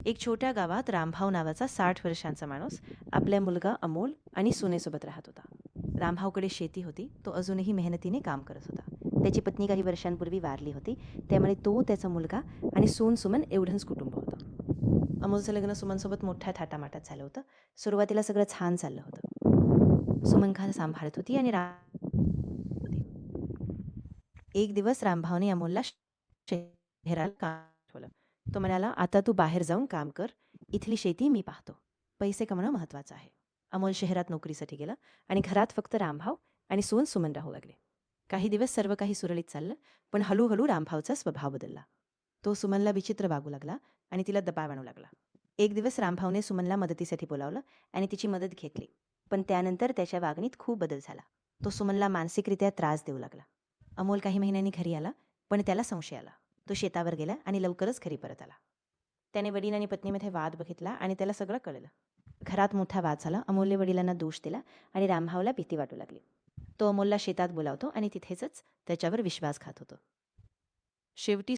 एक छोट्या गावात रामभाऊ नावाचा 60 वर्षांचा माणूस आपल्या मुलगा अमोल आणि सुनेसोबत राहत होता. रामभाऊकडे शेती होती. तो अजूनही मेहनतीने काम करत होता. त्याची पत्नी काही वर्षांपूर्वी वारली होती. त्यामुळे तो, त्याचा मुलगा आणि सून सुमन एवढंच कुटुंब होतं. अमोलचं लग्न सुमनसोबत मोठ्या थाटामाटात झालं होतं. सुरुवातीला सगळं छान चाललं होतं. सुमन घर सांभाळत होती आणि एक दिवस रामभाऊने अमोलला शहराला काम ठेवलं. तो म्हणाला, आता तू बाहेर जाऊन काम कर. इथली शेती मी पाहतो. पैसे कमवणं महत्वाचं आहे. अमोल शहरात नोकरीसाठी गेला आणि घरात फक्त रामभाऊ आणि सून सुमन राहू लागले. काही दिवस सर्व काही सुरळीत चाललं, पण हळूहळू रामभाऊचा स्वभाव बदलला. तो सुमनला विचित्र वागू लागला आणि तिला दबाव आणू लागला. एक दिवस रामभाऊने सुमनला मदतीसाठी बोलावलं आणि तिची मदत घेतली. पण त्यानंतर त्याच्या वागणीत खूप बदल झाला. तो सुमनला मानसिकरित्या त्रास देऊ लागला. अमोल काही महिन्यांनी घरी आला, पण त्याला संशय आला. तो शेतावर गेला आणि लवकरच घरी परत आला. त्याने वडील आणि पत्नीमध्ये वाद बघितला आणि त्याला सगळं कळलं. घरात मोठा वाद झाला. अमोलने वडिलांना दोष दिला आणि रामभाऊला भीती वाटू लागली. तो अमोलला शेतात बोलावतो आणि तिथेच त्याच्यावर विश्वासघात होतो. शेवटी